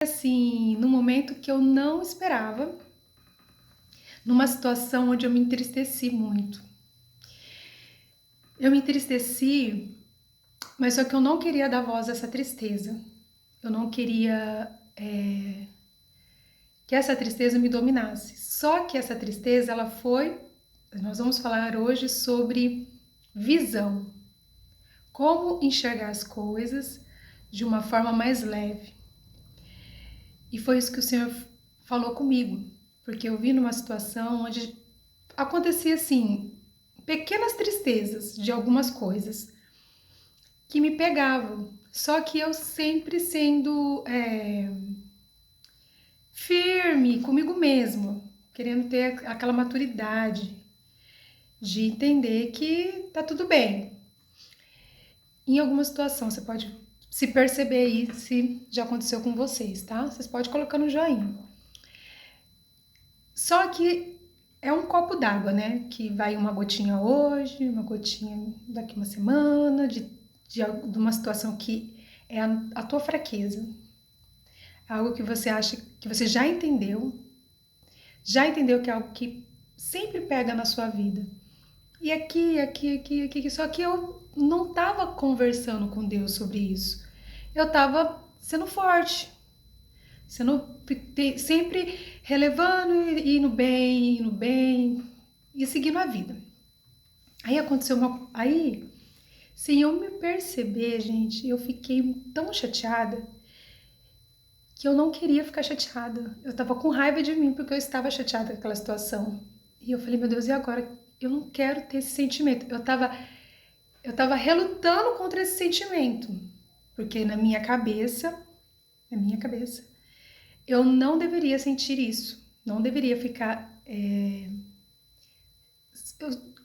Assim, no momento que eu não esperava, numa situação onde eu me entristeci muito. Eu me entristeci, mas só que eu não queria dar voz a essa tristeza. Eu não queria que essa tristeza me dominasse. Só que essa tristeza, ela foi... Nós vamos falar hoje sobre visão. Como enxergar as coisas de uma forma mais leve. E foi isso que o Senhor falou comigo, porque eu vi numa situação onde acontecia assim, pequenas tristezas de algumas coisas que me pegavam, só que eu sempre sendo firme comigo mesmo, querendo ter aquela maturidade de entender que tá tudo bem. Em alguma situação você pode se perceber aí se já aconteceu com vocês, tá? Vocês podem colocar no joinha. Só que é um copo d'água, né? Que vai uma gotinha hoje, uma gotinha daqui uma semana, de uma situação que é a tua fraqueza. Algo que você acha que você já entendeu que é algo que sempre pega na sua vida. E aqui, só que eu não estava conversando com Deus sobre isso. Eu estava sendo forte, sempre relevando e indo bem e seguindo a vida. Aí aconteceu uma... Aí, sem eu me perceber, gente, eu fiquei tão chateada que eu não queria ficar chateada. Eu tava com raiva de mim porque eu estava chateada com aquela situação. E eu falei, meu Deus, e agora? Eu não quero ter esse sentimento. Eu tava relutando contra esse sentimento. Porque na minha cabeça, eu não deveria sentir isso. Não deveria ficar... É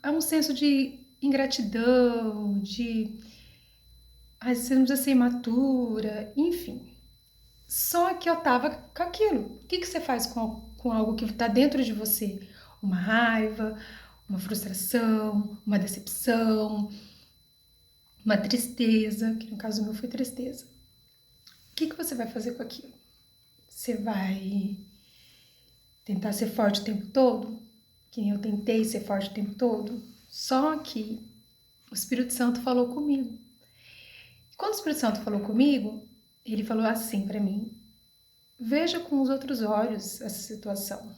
um senso de ingratidão, de... você não precisa ser imatura, enfim. Só que eu tava com aquilo. O que você faz com algo que tá dentro de você? Uma raiva, uma frustração, uma decepção, uma tristeza, que no caso meu foi tristeza. O que você vai fazer com aquilo? Você vai tentar ser forte o tempo todo? Que nem eu tentei ser forte o tempo todo? Só que o Espírito Santo falou comigo. Quando o Espírito Santo falou comigo, ele falou assim pra mim: veja com os outros olhos essa situação.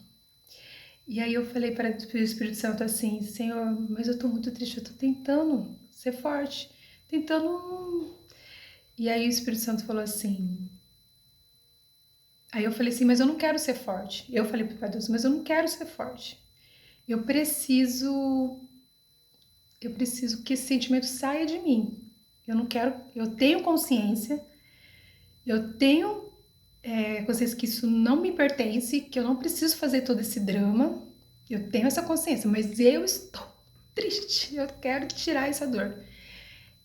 E aí eu falei para o Espírito Santo assim: Senhor, mas eu tô muito triste, eu tô tentando ser forte, tentando... E aí o Espírito Santo falou assim... Aí eu falei assim, mas eu não quero ser forte. Eu falei para Deus, mas eu não quero ser forte. Eu preciso que esse sentimento saia de mim. Eu não quero, eu tenho consciência consciência que isso não me pertence, que eu não preciso fazer todo esse drama. Eu tenho essa consciência, mas eu estou triste. Eu quero tirar essa dor.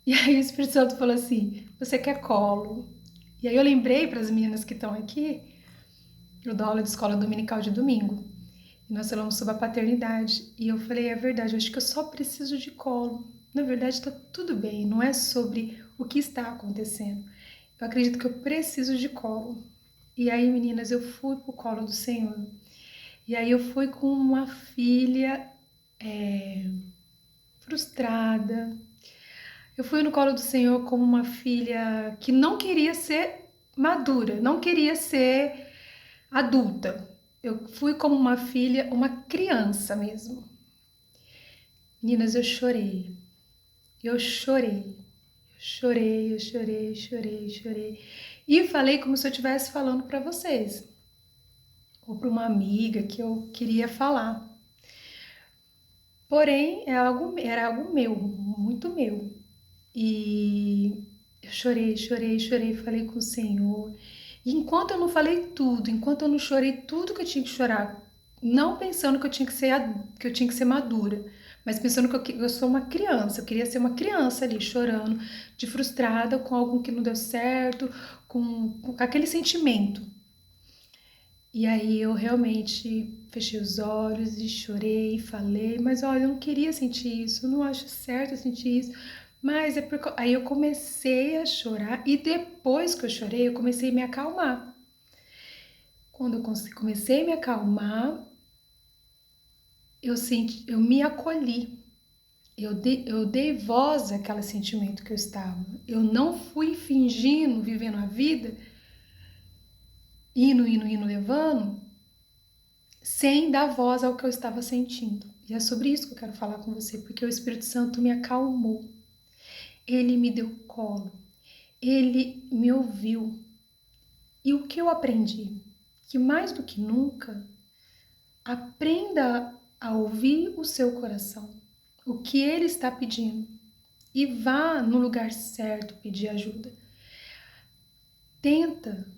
E aí o Espírito Santo falou assim: você quer colo? E aí eu lembrei para as meninas que estão aqui, eu dou aula de escola dominical de domingo. E nós falamos sobre a paternidade. E eu falei, é verdade, eu acho que eu só preciso de colo. Na verdade, está tudo bem, não é sobre o que está acontecendo. Eu acredito que eu preciso de colo. E aí, meninas, eu fui pro colo do Senhor. E aí eu fui com uma filha frustrada. Eu fui no colo do Senhor como uma filha que não queria ser madura, não queria ser adulta. Eu fui como uma filha, uma criança mesmo. Meninas, eu chorei. Eu chorei. Chorei. E falei como se eu estivesse falando para vocês. Ou para uma amiga que eu queria falar. Porém, era algo meu, muito meu. E eu chorei, falei com o Senhor. E enquanto eu não falei tudo, enquanto eu não chorei tudo que eu tinha que chorar, não pensando que eu tinha que ser madura, mas pensando que eu sou uma criança, eu queria ser uma criança ali chorando, de frustrada com algo que não deu certo, com aquele sentimento. E aí eu realmente fechei os olhos e chorei, falei, mas olha, eu não queria sentir isso, eu não acho certo eu sentir isso. Mas é aí eu comecei a chorar e depois que eu chorei, eu comecei a me acalmar. quando eu comecei a me acalmar, eu me acolhi. Eu dei voz àquele sentimento que eu estava. Eu não fui fingindo, vivendo a vida, indo, levando, sem dar voz ao que eu estava sentindo. E é sobre isso que eu quero falar com você, porque o Espírito Santo me acalmou. Ele me deu colo. Ele me ouviu. E o que eu aprendi? Que mais do que nunca, aprenda a ouvir o seu coração, o que ele está pedindo, e vá no lugar certo pedir ajuda. Tenta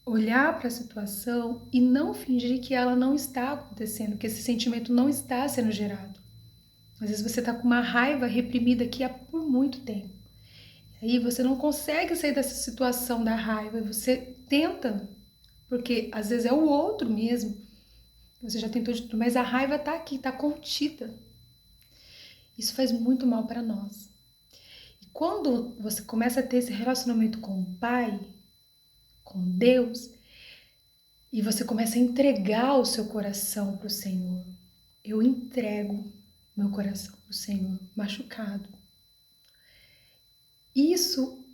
olhar para a situação e não fingir que ela não está acontecendo, que esse sentimento não está sendo gerado. Às vezes você está com uma raiva reprimida aqui há por muito tempo. Aí você não consegue sair dessa situação da raiva, você tenta, porque às vezes é o outro mesmo, você já tentou de tudo, mas a raiva está aqui, está contida. Isso faz muito mal para nós. E quando você começa a ter esse relacionamento com o Pai, com Deus, e você começa a entregar o seu coração para o Senhor. Eu entrego meu coração para o Senhor, machucado. Isso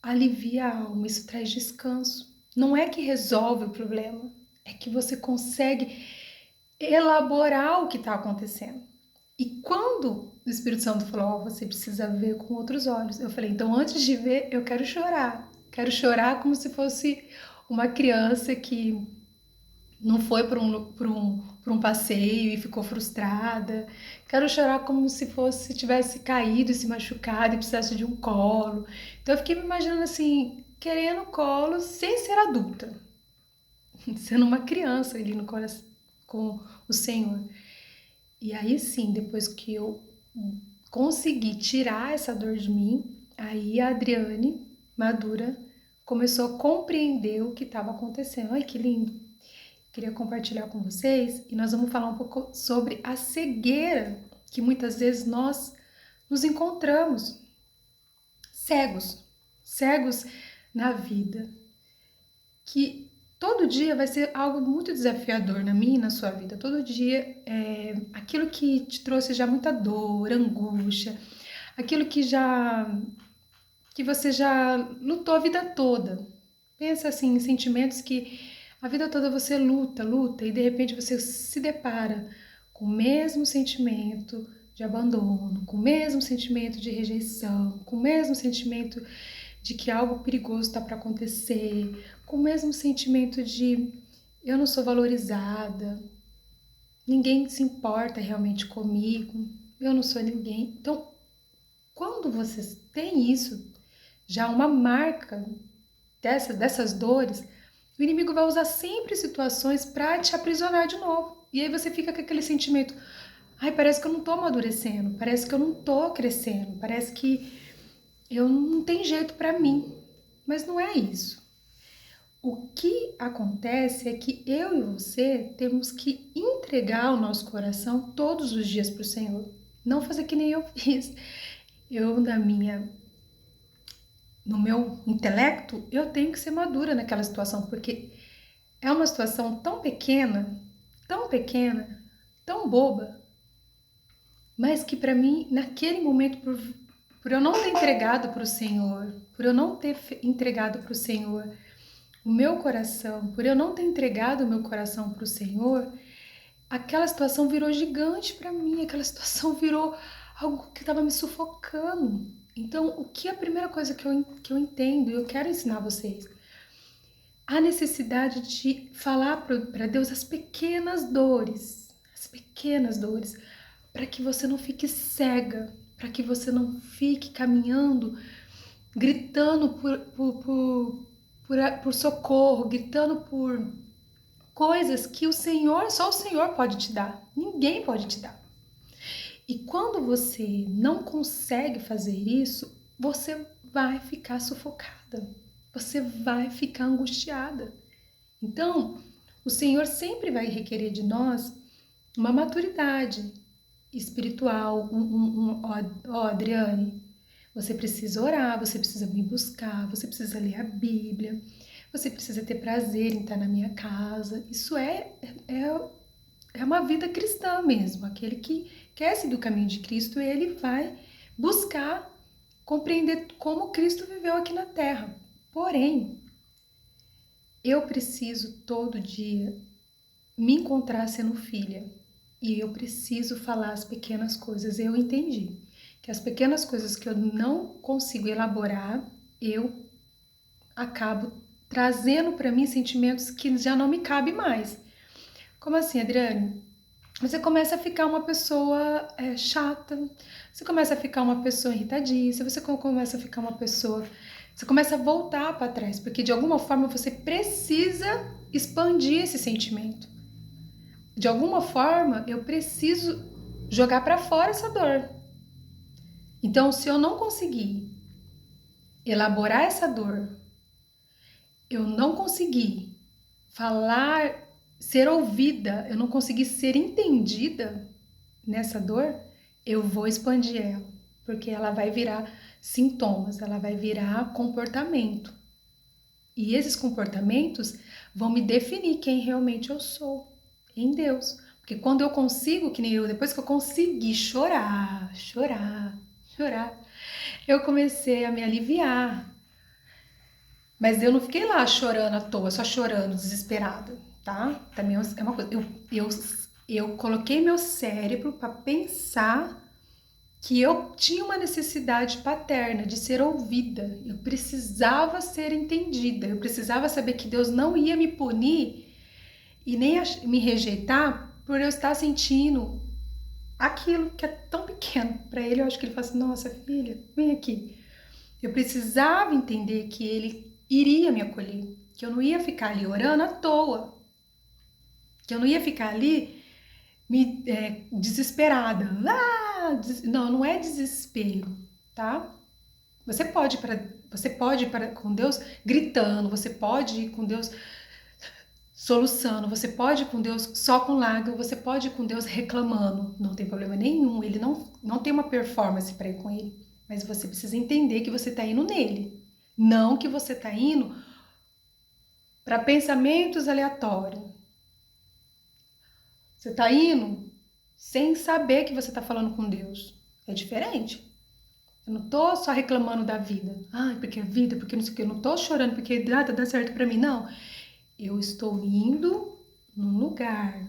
alivia a alma, isso traz descanso. Não é que resolve o problema, é que você consegue elaborar o que está acontecendo. E quando o Espírito Santo falou, você precisa ver com outros olhos, eu falei, então antes de ver, eu quero chorar. Quero chorar como se fosse uma criança que não foi por um passeio e ficou frustrada. Quero chorar como se tivesse caído e se machucado e precisasse de um colo. Então eu fiquei me imaginando assim, querendo colo sem ser adulta, sendo uma criança ali no coração com o Senhor. E aí sim, depois que eu consegui tirar essa dor de mim, aí a Adriane, madura, começou a compreender o que estava acontecendo. Ai, que lindo! Queria compartilhar com vocês e nós vamos falar um pouco sobre a cegueira que muitas vezes nós nos encontramos cegos na vida, que todo dia vai ser algo muito desafiador na minha e na sua vida. Todo dia aquilo que te trouxe já muita dor, angústia, aquilo que você já lutou a vida toda. Pensa assim em sentimentos que a vida toda você luta e de repente você se depara com o mesmo sentimento de abandono, com o mesmo sentimento de rejeição, com o mesmo sentimento de que algo perigoso está para acontecer, com o mesmo sentimento de eu não sou valorizada, ninguém se importa realmente comigo, eu não sou ninguém. Então, quando você tem isso, já uma marca dessas dores, o inimigo vai usar sempre situações para te aprisionar de novo. E aí você fica com aquele sentimento, ai, parece que eu não tô amadurecendo, parece que eu não tô crescendo, parece que eu não tem jeito para mim. Mas não é isso. O que acontece é que eu e você temos que entregar o nosso coração todos os dias para o Senhor. Não fazer que nem eu fiz. Eu, no meu intelecto, eu tenho que ser madura naquela situação, porque é uma situação tão pequena, tão boba, mas que para mim, naquele momento, por eu não ter entregado para o Senhor, por eu não ter entregado para o Senhor o meu coração, por eu não ter entregado o meu coração para o Senhor, aquela situação virou gigante para mim, aquela situação virou algo que estava me sufocando. Então, o que é a primeira coisa que eu entendo e eu quero ensinar vocês? A necessidade de falar para Deus as pequenas dores, para que você não fique cega, para que você não fique caminhando, gritando por socorro, gritando por coisas que só o Senhor pode te dar, ninguém pode te dar. E quando você não consegue fazer isso, você vai ficar sufocada, você vai ficar angustiada. Então, o Senhor sempre vai requerer de nós uma maturidade espiritual. Adriane, você precisa orar, você precisa me buscar, você precisa ler a Bíblia, você precisa ter prazer em estar na minha casa. Isso é uma vida cristã mesmo. Aquele que quer seguir o caminho de Cristo, ele vai buscar compreender como Cristo viveu aqui na Terra. Porém, eu preciso todo dia me encontrar sendo filha. E eu preciso falar as pequenas coisas. Eu entendi que as pequenas coisas que eu não consigo elaborar, eu acabo trazendo para mim sentimentos que já não me cabem mais. Como assim, Adriane? Você começa a ficar uma pessoa chata, você começa a ficar uma pessoa irritadiça, você começa a ficar uma pessoa... Você começa a voltar para trás, porque de alguma forma você precisa expandir esse sentimento. De alguma forma eu preciso jogar para fora essa dor. Então, se eu não conseguir elaborar essa dor, eu não conseguir falar, ser ouvida, eu não conseguir ser entendida nessa dor, eu vou expandir ela, porque ela vai virar sintomas, ela vai virar comportamento. E esses comportamentos vão me definir quem realmente eu sou em Deus. Porque quando eu consigo, que nem eu, depois que eu consegui chorar, eu comecei a me aliviar. Mas eu não fiquei lá chorando à toa, só chorando, desesperada, tá? Também é uma coisa. Eu coloquei meu cérebro para pensar que eu tinha uma necessidade paterna de ser ouvida. Eu precisava ser entendida. Eu precisava saber que Deus não ia me punir e nem me rejeitar por eu estar sentindo aquilo que é tão pequeno. Para ele, eu acho que ele fala assim: nossa, filha, vem aqui. Eu precisava entender que ele iria me acolher, que eu não ia ficar ali orando à toa, que eu não ia ficar ali desesperada. Não, não é desespero, tá? Você pode ir para com Deus gritando, você pode ir com Deus soluçando, você pode ir com Deus só com lágrimas, você pode ir com Deus reclamando, não tem problema nenhum. Ele não tem uma performance para ir com ele, mas você precisa entender que você está indo nele, não que você está indo para pensamentos aleatórios. Você está indo sem saber que você está falando com Deus. É diferente. Eu não tô só reclamando da vida. Ai, porque a vida, porque não sei o que. Eu não tô chorando porque nada dá certo para mim, não. Eu estou indo num lugar.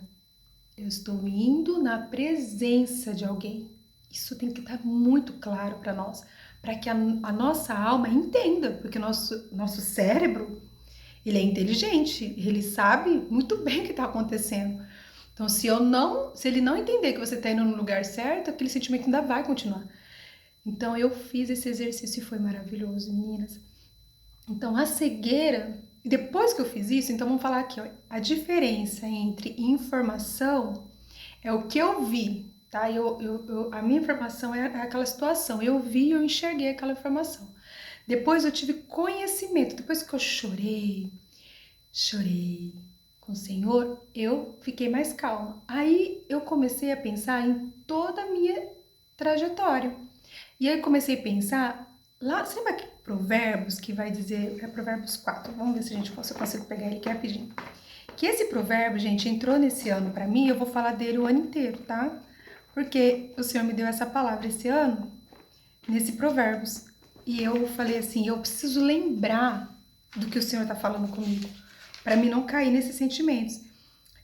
Eu estou indo na presença de alguém. Isso tem que estar muito claro para nós, para que a nossa alma entenda, porque nosso cérebro, ele é inteligente, ele sabe muito bem o que está acontecendo. Então, se ele não entender que você está indo no lugar certo, aquele sentimento ainda vai continuar. Então, eu fiz esse exercício e foi maravilhoso, meninas. Então, a cegueira, depois que eu fiz isso, então vamos falar aqui, ó, a diferença entre informação é o que eu vi, tá? A minha informação é aquela situação, eu vi e eu enxerguei aquela informação. Depois eu tive conhecimento, depois que eu chorei com o Senhor, eu fiquei mais calma. Aí eu comecei a pensar em toda a minha trajetória. E aí comecei a pensar, lá, você lembra que Provérbios que vai dizer, é Provérbios 4, vamos ver se eu consigo pegar ele aqui rapidinho. Que esse provérbio, gente, entrou nesse ano pra mim, eu vou falar dele o ano inteiro, tá? Porque o Senhor me deu essa palavra esse ano, nesse Provérbios. E eu falei assim, eu preciso lembrar do que o Senhor tá falando comigo, para mim não cair nesses sentimentos,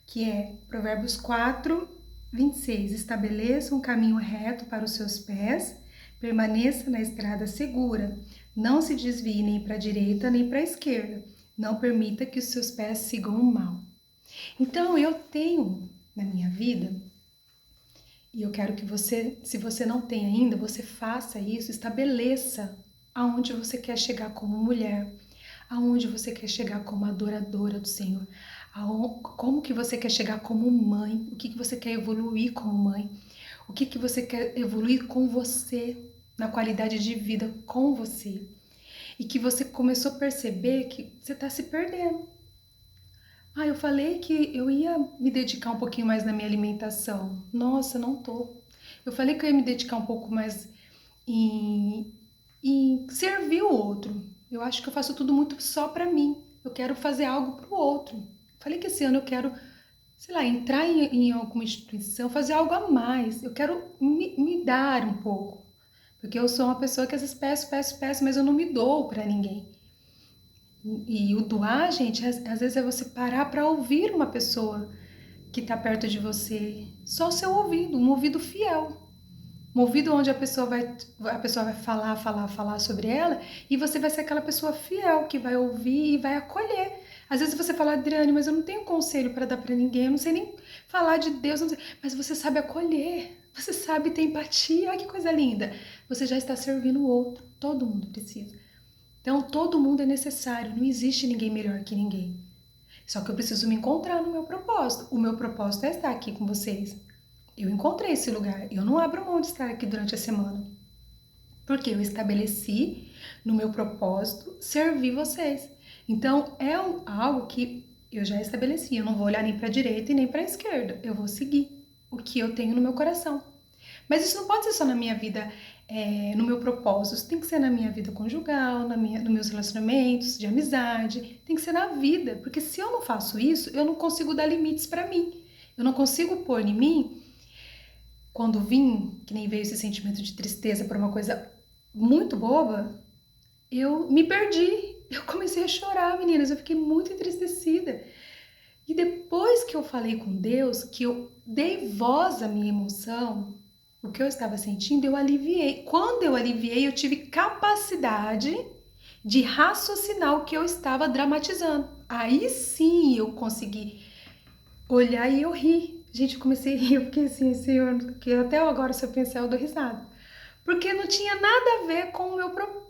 que é Provérbios 4, 26. Estabeleça um caminho reto para os seus pés, permaneça na estrada segura, não se desvie nem para a direita nem para a esquerda, não permita que os seus pés sigam o mal. Então eu tenho na minha vida, e eu quero que você, se você não tem ainda, você faça isso, estabeleça aonde você quer chegar como mulher, aonde você quer chegar como adoradora do Senhor, como que você quer chegar como mãe, o que você quer evoluir como mãe, o que você quer evoluir com você, na qualidade de vida com você. E que você começou a perceber que você está se perdendo. Ah, eu falei que eu ia me dedicar um pouquinho mais na minha alimentação. Nossa, não tô. Eu falei que eu ia me dedicar um pouco mais em servir o outro. Eu acho que eu faço tudo muito só pra mim. eu quero fazer algo para o outro. Falei que esse ano eu quero, sei lá, entrar em alguma instituição, fazer algo a mais. Eu quero me dar um pouco. Porque eu sou uma pessoa que às vezes peço, mas eu não me dou para ninguém. E o doar, gente, às vezes é você parar para ouvir uma pessoa que está perto de você. Só o seu ouvido, um ouvido fiel. Um ouvido onde a pessoa vai falar sobre ela e você vai ser aquela pessoa fiel que vai ouvir e vai acolher. Às vezes você fala, Adriane, mas eu não tenho conselho para dar para ninguém, eu não sei nem falar de Deus, não sei. Mas você sabe acolher, você sabe ter empatia, olha que coisa linda. Você já está servindo o outro, todo mundo precisa. Então todo mundo é necessário, não existe ninguém melhor que ninguém. Só que eu preciso me encontrar no meu propósito. O meu propósito é estar aqui com vocês. Eu encontrei esse lugar. Eu não abro mão de estar aqui durante a semana. Porque eu estabeleci no meu propósito servir vocês. Então é algo que eu já estabeleci. Eu não vou olhar nem para a direita e nem para a esquerda. Eu vou seguir o que eu tenho no meu coração. Mas isso não pode ser só na minha vida, no meu propósito. Isso tem que ser na minha vida conjugal, nos meus relacionamentos de amizade. Tem que ser na vida. Porque se eu não faço isso, eu não consigo dar limites para mim. Eu não consigo pôr em mim, quando vim, que nem veio esse sentimento de tristeza por uma coisa muito boba, eu me perdi. Eu comecei a chorar, meninas. Eu fiquei muito entristecida. E depois que eu falei com Deus, que eu dei voz à minha emoção, o que eu estava sentindo, eu aliviei. Quando eu aliviei, eu tive capacidade de raciocinar o que eu estava dramatizando. Aí sim eu consegui olhar e eu ri. Gente, eu comecei a rir, eu fiquei assim, Senhor, que até agora, se eu pensar, eu dou risada. Porque não tinha nada a ver com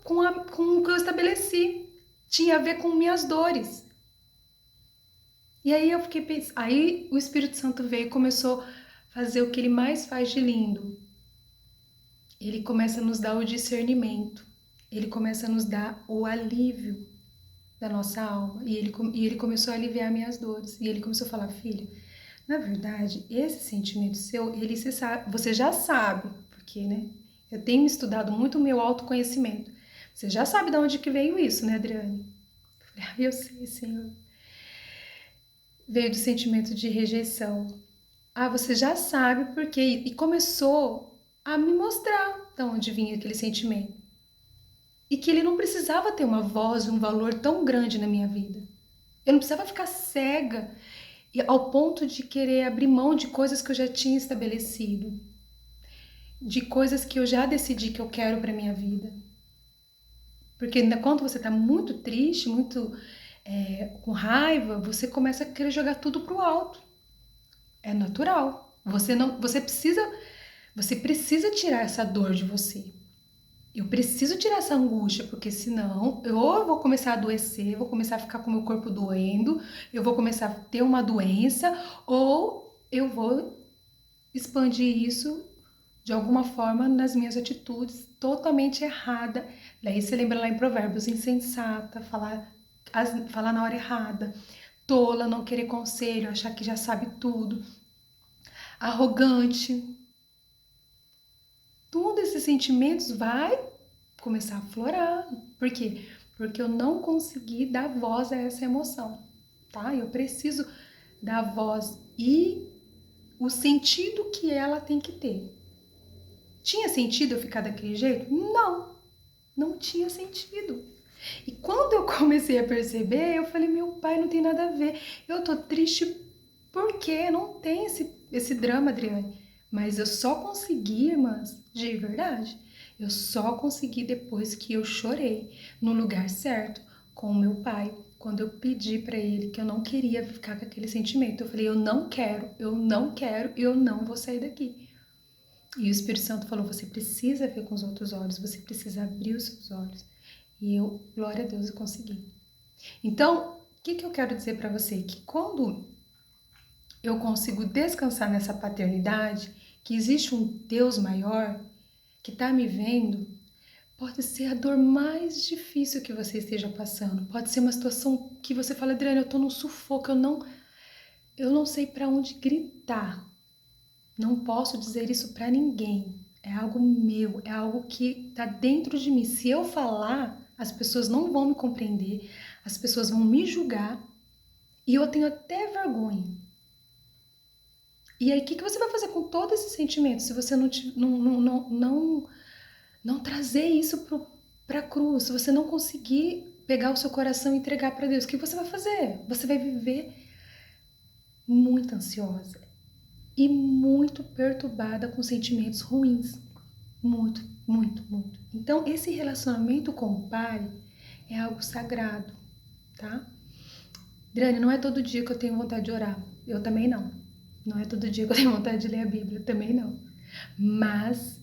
com o que eu estabeleci. Tinha a ver com minhas dores. E aí eu fiquei pensando, aí o Espírito Santo veio e começou a fazer o que ele mais faz de lindo. Ele começa a nos dar o discernimento. Ele começa a nos dar o alívio da nossa alma. E ele começou a aliviar minhas dores. E ele começou a falar, filha, na verdade, esse sentimento seu, você já sabe, porque, né? Eu tenho estudado muito o meu autoconhecimento. Você já sabe de onde que veio isso, né, Adriane? Eu sei, Senhor. Veio do sentimento de rejeição. Ah, você já sabe porque. E começou a me mostrar de onde vinha aquele sentimento. E que ele não precisava ter uma voz, um valor tão grande na minha vida. Eu não precisava ficar cega ao ponto de querer abrir mão de coisas que eu já tinha estabelecido, de coisas que eu já decidi que eu quero para minha vida. Porque quando você está muito triste, muito com raiva, você começa a querer jogar tudo pro alto. É natural. Você precisa tirar essa dor de você. Eu preciso tirar essa angústia, porque senão eu vou começar a adoecer, vou começar a ficar com o meu corpo doendo, eu vou começar a ter uma doença, ou eu vou expandir isso de alguma forma nas minhas atitudes totalmente errada. Daí você lembra lá em Provérbios, insensata, falar na hora errada, tola, não querer conselho, achar que já sabe tudo, arrogante. Todos esses sentimentos vai começar a aflorar. Por quê? Porque eu não consegui dar voz a essa emoção, tá? Eu preciso dar voz e o sentido que ela tem que ter. Tinha sentido eu ficar daquele jeito? Não, não tinha sentido. E quando eu comecei a perceber, eu falei, meu pai, não tem nada a ver. Eu tô triste porque não tem esse drama, Adriane. Mas eu só consegui, irmãs, de verdade, eu só consegui depois que eu chorei no lugar certo com o meu pai, quando eu pedi para ele que eu não queria ficar com aquele sentimento. Eu falei, eu não quero, eu não quero, eu não vou sair daqui. E o Espírito Santo falou, você precisa ver com os outros olhos, você precisa abrir os seus olhos. E eu, glória a Deus, eu consegui. Então, o que eu quero dizer para você? Que quando eu consigo descansar nessa paternidade, que existe um Deus maior que está me vendo, pode ser a dor mais difícil que você esteja passando. Pode ser uma situação que você fala, Adriana, eu tô num sufoco, eu não sei para onde gritar. Não posso dizer isso para ninguém. É algo meu, é algo que está dentro de mim. Se eu falar, as pessoas não vão me compreender, as pessoas vão me julgar e eu tenho até vergonha. E aí, o que você vai fazer com todo esse sentimento se você não trazer isso para a cruz? Se você não conseguir pegar o seu coração e entregar para Deus, o que você vai fazer? Você vai viver muito ansiosa e muito perturbada com sentimentos ruins. Muito, muito, muito. Então, esse relacionamento com o Pai é algo sagrado, tá? Drane, não é todo dia que eu tenho vontade de orar. Eu também não. Não é todo dia que eu tenho vontade de ler a Bíblia. Eu também não. Mas,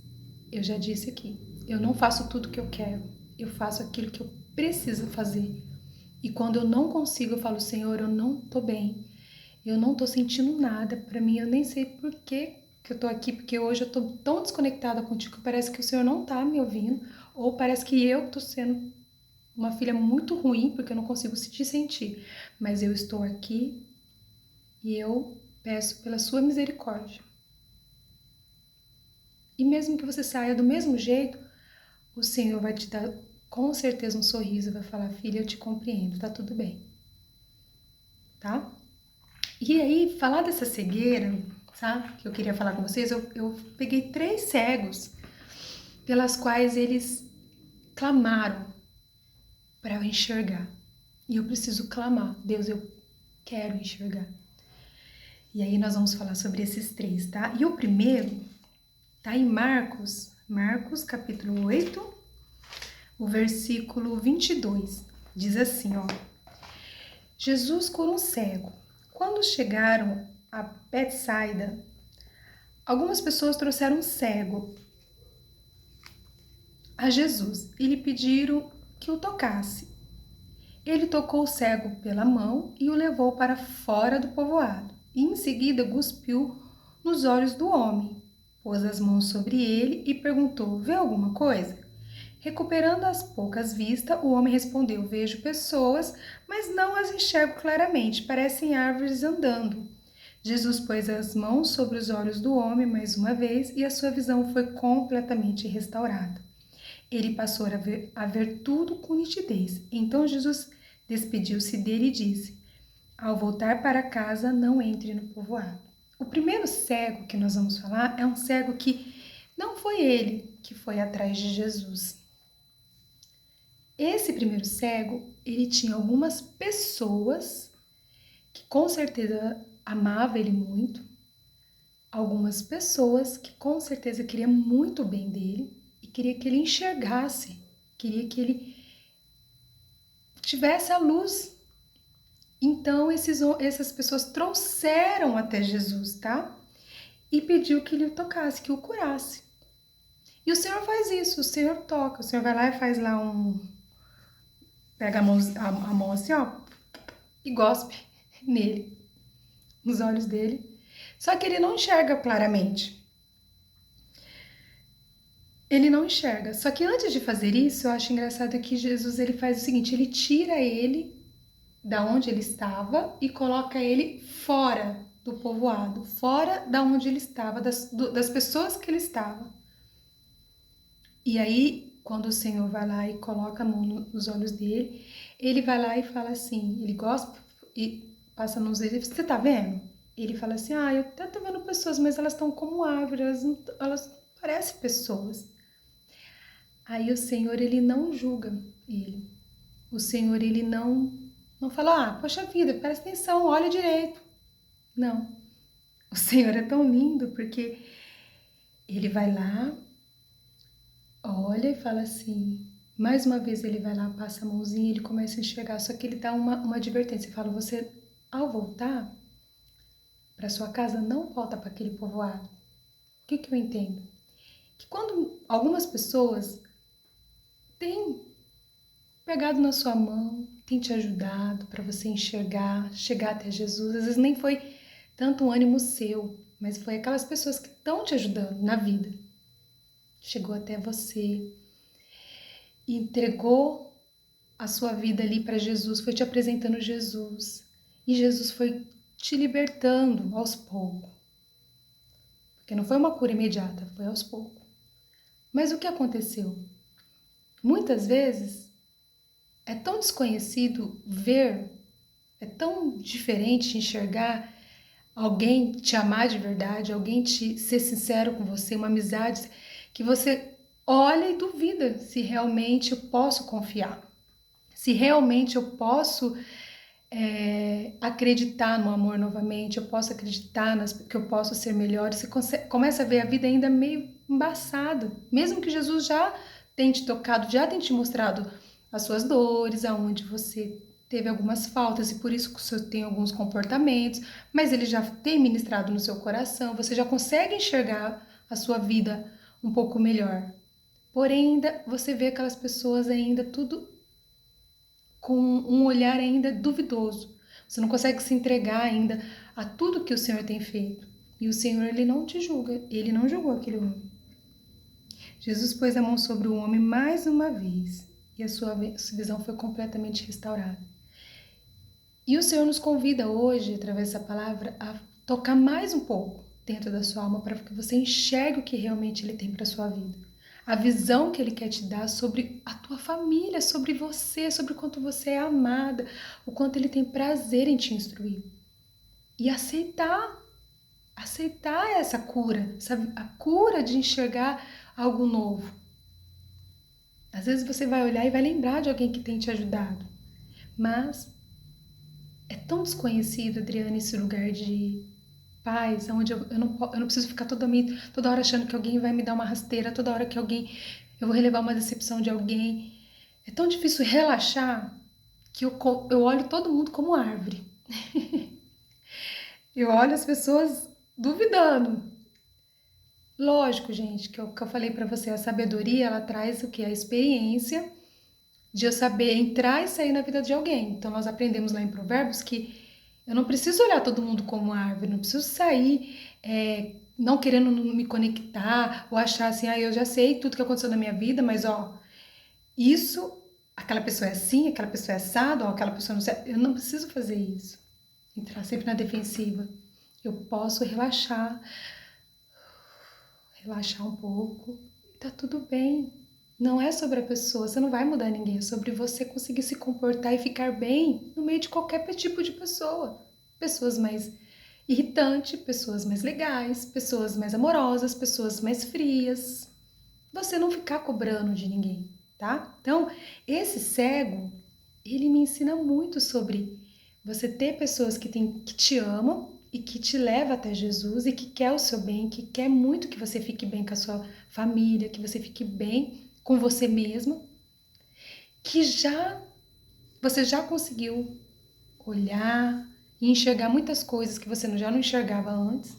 eu já disse aqui, eu não faço tudo que eu quero. Eu faço aquilo que eu preciso fazer. E quando eu não consigo, eu falo, Senhor, eu não tô bem. Eu não tô sentindo nada. Pra mim, eu nem sei por que eu tô aqui, porque hoje eu tô tão desconectada contigo que parece que o Senhor não tá me ouvindo. Ou parece que eu tô sendo uma filha muito ruim, porque eu não consigo te sentir. Mas eu estou aqui e eu peço pela sua misericórdia. E mesmo que você saia do mesmo jeito, o Senhor vai te dar com certeza um sorriso, vai falar, filha, eu te compreendo, tá tudo bem. Tá? E aí, falar dessa cegueira, sabe, que eu queria falar com vocês, eu peguei 3 cegos pelas quais eles clamaram para eu enxergar. E eu preciso clamar, Deus, eu quero enxergar. E aí nós vamos falar sobre esses 3, tá? E o primeiro tá em Marcos capítulo 8, o versículo 22. Diz assim, ó. Jesus cura um cego. Quando chegaram a Betsaida, algumas pessoas trouxeram um cego a Jesus e lhe pediram que o tocasse. Ele tocou o cego pela mão e o levou para fora do povoado. E em seguida cuspiu nos olhos do homem, pôs as mãos sobre ele e perguntou: vê alguma coisa? Recuperando as poucas vistas, o homem respondeu: vejo pessoas, mas não as enxergo claramente, parecem árvores andando. Jesus pôs as mãos sobre os olhos do homem mais uma vez e a sua visão foi completamente restaurada. Ele passou a ver tudo com nitidez. Então Jesus despediu-se dele e disse: ao voltar para casa, não entre no povoado. O primeiro cego que nós vamos falar é um cego que não foi ele que foi atrás de Jesus. Esse primeiro cego, ele tinha algumas pessoas que com certeza amavam ele muito, algumas pessoas que com certeza queriam muito bem dele e queria que ele enxergasse, queria que ele tivesse a luz. Então, essas pessoas trouxeram até Jesus, tá? E pediu que ele o tocasse, que o curasse. E o Senhor faz isso, o Senhor toca, o Senhor vai lá e faz lá pega a mão assim, ó, e gospe nele, nos olhos dele. Só que ele não enxerga claramente. Ele não enxerga. Só que antes de fazer isso, eu acho engraçado que Jesus ele faz o seguinte, ele tira ele da onde ele estava e coloca ele fora do povoado, fora da onde ele estava, das pessoas que ele estava. E aí, quando o Senhor vai lá e coloca a mão nos olhos dele, ele vai lá e fala assim, ele gosta e passa nos olhos, você tá vendo? Ele fala assim, eu até tô vendo pessoas, mas elas estão como árvores, elas parecem pessoas. Aí o Senhor, ele não julga ele. O Senhor, ele não fala, poxa vida, presta atenção, olha direito. Não. O Senhor é tão lindo porque ele vai lá, olha e fala assim, mais uma vez ele vai lá, passa a mãozinha e ele começa a enxergar, só que ele dá uma advertência, ele fala, você, ao voltar para sua casa, não volta para aquele povoado. O que eu entendo? Que quando algumas pessoas têm pegado na sua mão, tem te ajudado para você enxergar, chegar até Jesus, às vezes nem foi tanto um ânimo seu, mas foi aquelas pessoas que estão te ajudando na vida. Chegou até você, entregou a sua vida ali para Jesus, foi te apresentando Jesus. E Jesus foi te libertando aos poucos. Porque não foi uma cura imediata, foi aos poucos. Mas o que aconteceu? Muitas vezes, É tão desconhecido ver, é tão diferente enxergar alguém te amar de verdade, alguém te ser sincero com você, uma amizade que você olha e duvida se realmente eu posso confiar, se realmente eu posso acreditar no amor novamente, eu posso acreditar que eu posso ser melhor. Você começa a ver a vida ainda meio embaçada, mesmo que Jesus já tenha te tocado, já tenha te mostrado as suas dores, aonde você teve algumas faltas e por isso que você tem alguns comportamentos, mas ele já tem ministrado no seu coração, você já consegue enxergar a sua vida um pouco melhor. Porém, ainda você vê aquelas pessoas ainda tudo com um olhar ainda duvidoso. Você não consegue se entregar ainda a tudo que o Senhor tem feito. E o Senhor, ele não te julga, ele não julgou aquele homem. Jesus pôs a mão sobre o homem mais uma vez e a sua visão foi completamente restaurada. E o Senhor nos convida hoje, através dessa palavra, a tocar mais um pouco dentro da sua alma para que você enxergue o que realmente ele tem para a sua vida. A visão que ele quer te dar sobre a tua família, sobre você, sobre o quanto você é amada, o quanto ele tem prazer em te instruir. E aceitar essa cura, a cura de enxergar algo novo. Às vezes você vai olhar e vai lembrar de alguém que tem te ajudado, mas é tão desconhecido, Adriana, esse lugar de paz, onde eu não preciso ficar toda hora achando que alguém vai me dar uma rasteira, toda hora que eu vou relevar uma decepção de alguém. É tão difícil relaxar que eu olho todo mundo como árvore. Eu olho as pessoas duvidando. Lógico, gente, que eu falei para você, a sabedoria, ela traz o que? A experiência de eu saber entrar e sair na vida de alguém. Então, nós aprendemos lá em Provérbios que eu não preciso olhar todo mundo como árvore, não preciso sair não querendo me conectar ou achar assim, eu já sei tudo que aconteceu na minha vida, mas isso, aquela pessoa é assim, aquela pessoa é assado, ou aquela pessoa não sei. Eu não preciso fazer isso. Entrar sempre na defensiva. Eu posso relaxar um pouco, tá tudo bem. Não é sobre a pessoa, você não vai mudar ninguém, é sobre você conseguir se comportar e ficar bem no meio de qualquer tipo de pessoa. Pessoas mais irritantes, pessoas mais legais, pessoas mais amorosas, pessoas mais frias. Você não ficar cobrando de ninguém, tá? Então, esse cego, ele me ensina muito sobre você ter pessoas que te amam e que te levam até Jesus e que quer o seu bem, que quer muito que você fique bem com a sua família, que você fique bem com você mesma, que você já conseguiu olhar e enxergar muitas coisas que você já não enxergava antes.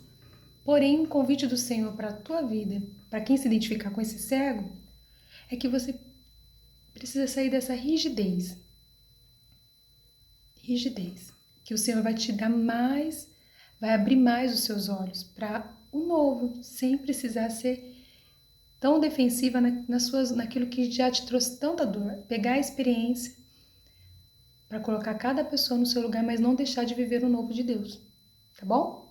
Porém, um convite do Senhor para a tua vida, para quem se identificar com esse cego, é que você precisa sair dessa rigidez. Rigidez. Que o Senhor vai te dar mais, vai abrir mais os seus olhos para o novo, sem precisar ser tão defensiva naquilo que já te trouxe tanta dor. Pegar a experiência para colocar cada pessoa no seu lugar, mas não deixar de viver o novo de Deus. Tá bom?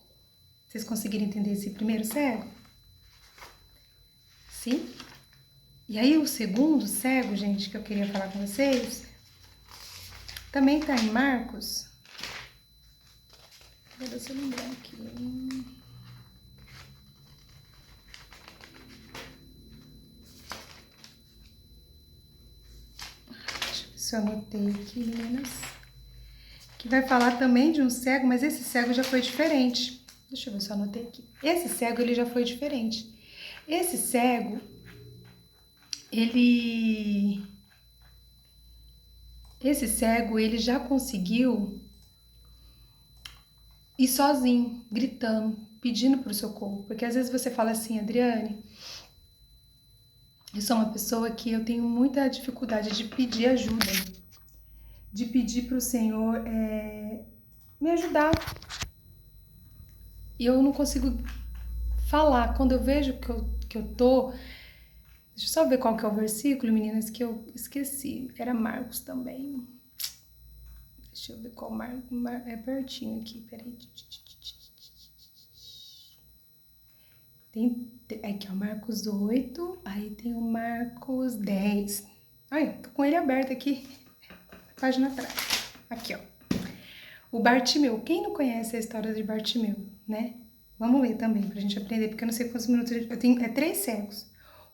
Vocês conseguiram entender esse primeiro cego? Sim? E aí o segundo cego, gente, que eu queria falar com vocês, também está em Marcos. Deixa eu lembrar aqui. Deixa eu ver se eu anotei aqui, meninas. Que vai falar também de um cego, mas esse cego já foi diferente. Deixa eu ver se eu anotei aqui. Esse cego, ele já foi diferente. Esse cego, ele... Esse cego, ele já conseguiu ir sozinho, gritando, pedindo para o socorro. Porque às vezes você fala assim, Adriane, eu sou uma pessoa que eu tenho muita dificuldade de pedir ajuda, de pedir para o Senhor me ajudar. E eu não consigo falar. Quando eu vejo que eu tô... Deixa eu só ver qual que é o versículo, meninas, que eu esqueci. Era Marcos também. Deixa eu ver qual Marcos. É pertinho aqui, peraí. Tem aqui, ó, Marcos 8, aí tem o Marcos 10. Ai, tô com ele aberto aqui. página atrás. Aqui, ó. O Bartimeu. Quem não conhece a história de Bartimeu, né? Vamos ler também, pra gente aprender, porque eu não sei quantos minutos eu tenho. É 3 cegos.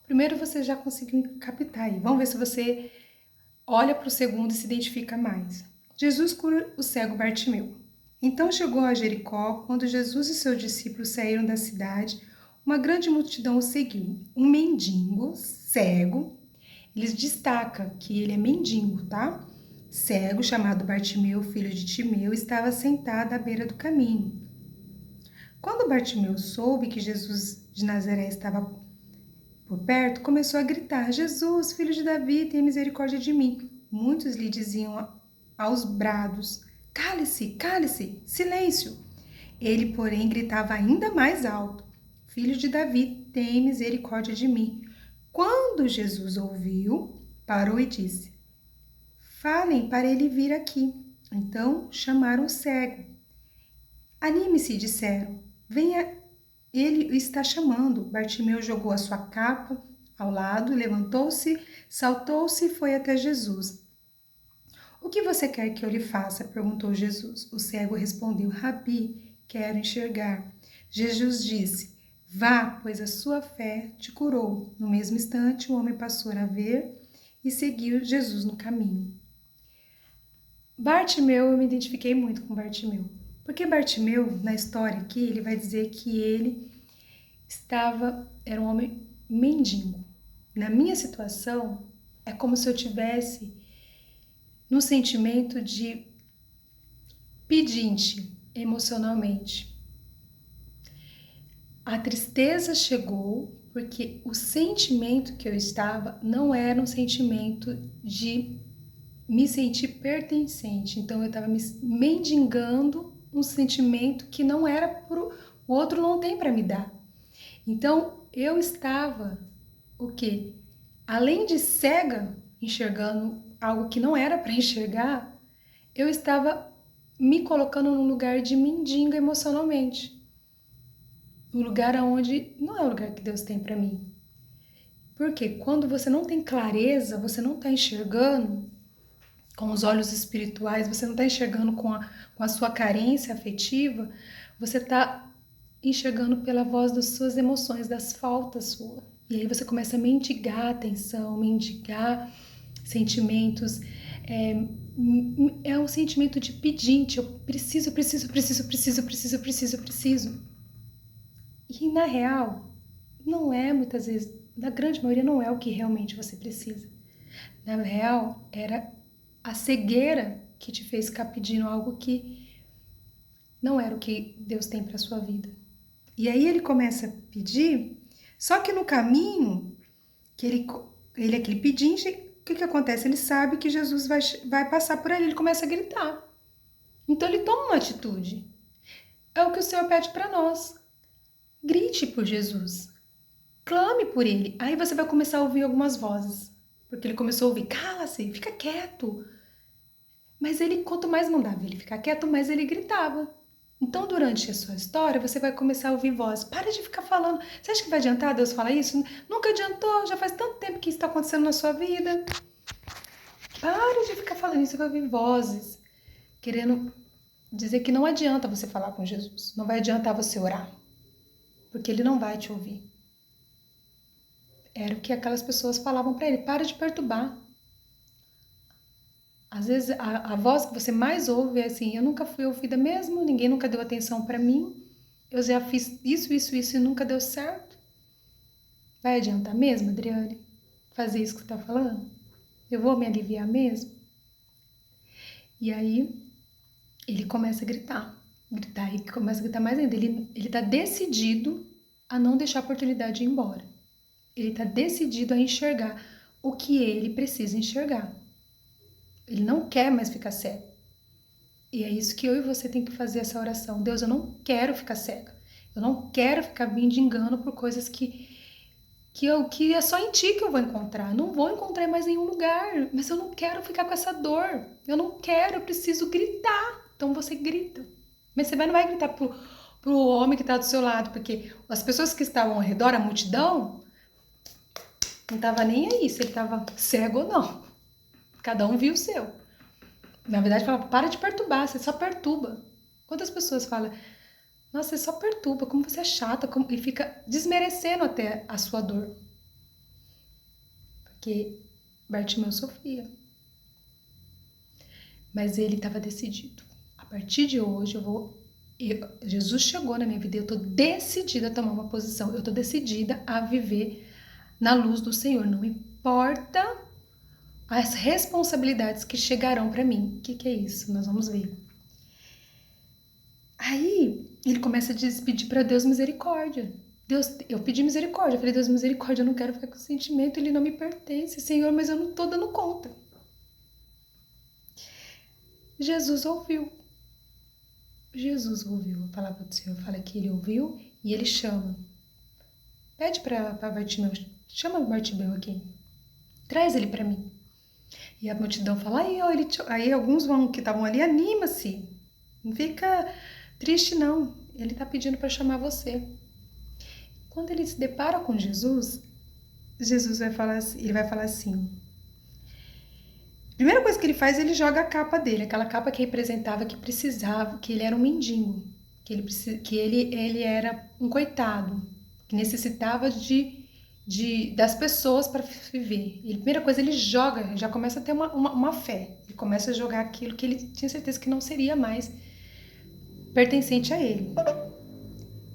Primeiro você já conseguiu captar aí. Vamos ver se você olha para o segundo e se identifica mais. Jesus cura o cego Bartimeu. Então chegou a Jericó, quando Jesus e seus discípulos saíram da cidade, uma grande multidão o seguiu. Um mendigo, cego, eles destacam que ele é mendigo, tá? Cego, chamado Bartimeu, filho de Timeu, estava sentado à beira do caminho. Quando Bartimeu soube que Jesus de Nazaré estava por perto, começou a gritar: Jesus, filho de Davi, tenha misericórdia de mim. Muitos lhe diziam aos brados: Cale-se, cale-se, silêncio. Ele, porém, gritava ainda mais alto: Filho de Davi, tem misericórdia de mim. Quando Jesus ouviu, parou e disse: Falem para ele vir aqui. Então chamaram o cego. Anime-se, disseram. Venha, ele o está chamando. Bartimeu jogou a sua capa ao lado, levantou-se, saltou-se e foi até Jesus. O que você quer que eu lhe faça? Perguntou Jesus. O cego respondeu: Rabi, quero enxergar. Jesus disse: Vá, pois a sua fé te curou. No mesmo instante, o homem passou a ver e seguiu Jesus no caminho. Bartimeu, eu me identifiquei muito com Bartimeu. Porque Bartimeu, na história aqui, ele vai dizer que ele era um homem mendigo. Na minha situação, é como se eu tivesse no sentimento de pedinte emocionalmente. A tristeza chegou porque o sentimento que eu estava não era um sentimento de me sentir pertencente. Então eu estava me mendigando um sentimento que não era pro o outro não tem para me dar. Então eu estava o quê? Além de cega, enxergando algo que não era para enxergar, eu estava me colocando num lugar de mendiga emocionalmente. Um lugar onde não é o lugar que Deus tem para mim. Porque quando você não tem clareza, você não está enxergando com os olhos espirituais, você não está enxergando com a sua carência afetiva, você está enxergando pela voz das suas emoções, das faltas suas. E aí você começa a mendigar atenção, mendigar sentimentos. É um sentimento de pedinte, eu preciso. E na real, não é muitas vezes, na grande maioria não é o que realmente você precisa. Na real, era a cegueira que te fez ficar pedindo algo que não era o que Deus tem para sua vida. E aí ele começa a pedir, só que no caminho, que ele é aquele pedinte, o que acontece? Ele sabe que Jesus vai passar por ele começa a gritar. Então ele toma uma atitude. É o que o Senhor pede para nós. Grite por Jesus. Clame por ele. Aí você vai começar a ouvir algumas vozes. Porque ele começou a ouvir: cala-se, fica quieto. Mas ele, quanto mais mandava ele ficar quieto, mais ele gritava. Então, durante a sua história, você vai começar a ouvir vozes. Para de ficar falando. Você acha que vai adiantar Deus falar isso? Nunca adiantou, já faz tanto tempo que isso está acontecendo na sua vida. Para de ficar falando isso, você vai ouvir vozes querendo dizer que não adianta você falar com Jesus. Não vai adiantar você orar. Porque ele não vai te ouvir. Era o que aquelas pessoas falavam para ele: para de perturbar. Às vezes a voz que você mais ouve é assim: eu nunca fui ouvida mesmo, ninguém nunca deu atenção para mim, eu já fiz isso e nunca deu certo. Vai adiantar mesmo, Adriane, fazer isso que você está falando? Eu vou me aliviar mesmo? E aí ele começa a gritar e começa a gritar mais ainda. Ele está decidido a não deixar a oportunidade de ir embora. Ele está decidido a enxergar o que ele precisa enxergar. Ele não quer mais ficar cego. E é isso que eu e você tem que fazer essa oração. Deus, eu não quero ficar cega. Eu não quero ficar mendigando por coisas que é só em ti que eu vou encontrar. Não vou encontrar em mais nenhum lugar. Mas eu não quero ficar com essa dor. Eu não quero, eu preciso gritar. Então você grita. Mas você não vai gritar pro homem que está do seu lado, porque as pessoas que estavam ao redor, a multidão, não estava nem aí se ele estava cego ou não. Cada um viu o seu. Na verdade, falava, para de perturbar, você só perturba. Quantas pessoas falam, nossa, você só perturba, como você é chata, e fica desmerecendo até a sua dor. Porque Bartimeu sofria. Mas ele estava decidido. A partir de hoje Jesus chegou na minha vida e eu estou decidida a tomar uma posição. Eu estou decidida a viver na luz do Senhor. Não importa as responsabilidades que chegarão para mim. O que é isso? Nós vamos ver. Aí ele começa a pedir para Deus misericórdia. Deus, eu pedi misericórdia. Eu falei, Deus, misericórdia, eu não quero ficar com esse sentimento, ele não me pertence, Senhor, mas eu não estou dando conta. Jesus ouviu. Jesus ouviu a palavra do Senhor. Fala que ele ouviu e ele chama. Pede para Bartimeu, chama Bartimeu aqui. Traz ele para mim. E a multidão fala, aí alguns que estavam ali, anima-se. Não fica triste não. Ele está pedindo para chamar você. Quando ele se depara com Jesus, Jesus vai falar assim. A primeira coisa que ele faz, ele joga a capa dele, aquela capa que representava que precisava, que ele era um mendigo, que ele era um coitado, que necessitava das pessoas para viver. E a primeira coisa, ele joga, já começa a ter uma fé. Ele começa a jogar aquilo que ele tinha certeza que não seria mais pertencente a ele.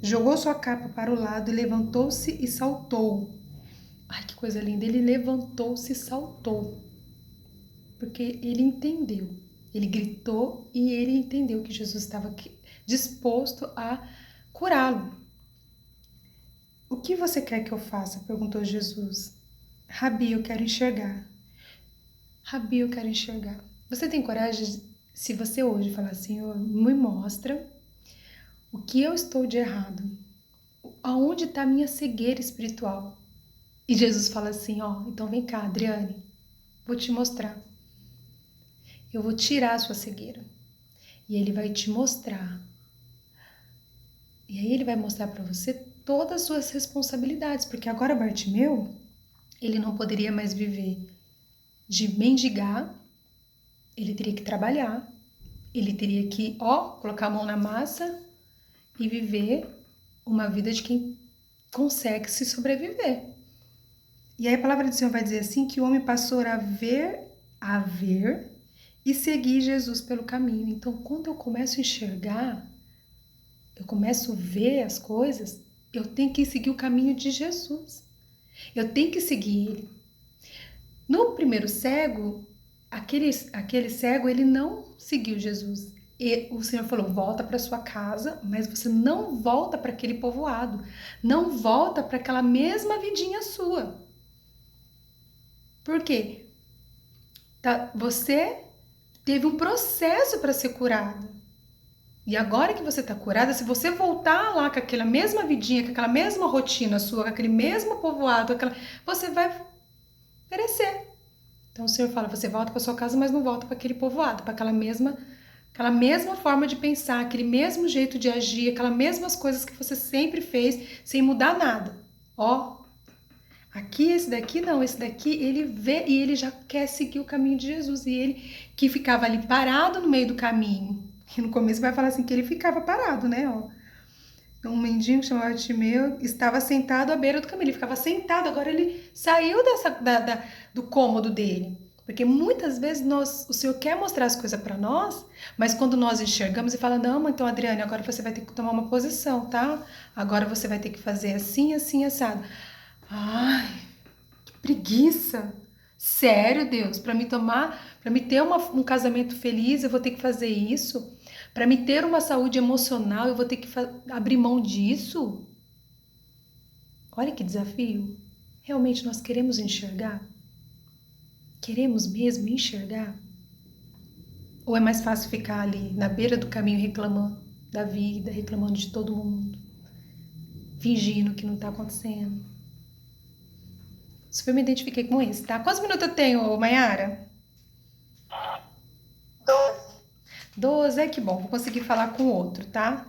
Jogou sua capa para o lado e levantou-se e saltou. Ai, que coisa linda! Ele levantou-se e saltou. Porque ele entendeu. Ele gritou e ele entendeu que Jesus estava disposto a curá-lo. O que você quer que eu faça? Perguntou Jesus. Rabi, eu quero enxergar. Rabi, eu quero enxergar. Você tem coragem, se você hoje falar, Senhor, me mostra o que eu estou de errado? Aonde está a minha cegueira espiritual? E Jesus fala assim, então vem cá, Adriane, vou te mostrar. Eu vou tirar a sua cegueira. E ele vai te mostrar. E aí ele vai mostrar para você todas as suas responsabilidades. Porque agora Bartimeu, ele não poderia mais viver de mendigar. Ele teria que trabalhar. Ele teria que, colocar a mão na massa e viver uma vida de quem consegue se sobreviver. E aí a palavra do Senhor vai dizer assim, que o homem passou a ver e seguir Jesus pelo caminho. Então, quando eu começo a enxergar, eu começo a ver as coisas, eu tenho que seguir o caminho de Jesus. Eu tenho que seguir ele. No primeiro cego, aquele cego, ele não seguiu Jesus. E o Senhor falou, volta para sua casa, mas você não volta para aquele povoado. Não volta para aquela mesma vidinha sua. Por quê? Você teve um processo para ser curada. E agora que você está curada, se você voltar lá com aquela mesma vidinha, com aquela mesma rotina sua, com aquele mesmo povoado, você vai perecer. Então o Senhor fala, você volta para sua casa, mas não volta para aquele povoado, para aquela mesma forma de pensar, aquele mesmo jeito de agir, aquelas mesmas coisas que você sempre fez, sem mudar nada. Aqui, esse daqui, ele vê e ele já quer seguir o caminho de Jesus. E ele que ficava ali parado no meio do caminho. E no começo vai falar assim que ele ficava parado, né? Um mendigo chamado Bartimeu estava sentado à beira do caminho. Ele ficava sentado, agora ele saiu do cômodo dele. Porque muitas vezes o Senhor quer mostrar as coisas para nós, mas quando nós enxergamos e fala, não, então Adriane, agora você vai ter que tomar uma posição, tá? Agora você vai ter que fazer assim, assim, assado. Ai, que preguiça. Sério, Deus, para me ter um casamento feliz, eu vou ter que fazer isso? Para me ter uma saúde emocional, eu vou ter que abrir mão disso? Olha que desafio. Realmente nós queremos enxergar? Queremos mesmo enxergar? Ou é mais fácil ficar ali na beira do caminho reclamando da vida, reclamando de todo mundo, fingindo que não tá acontecendo? Super me identifiquei com isso, tá? Quantos minutos eu tenho, Mayara? 12, que bom, vou conseguir falar com o outro, tá?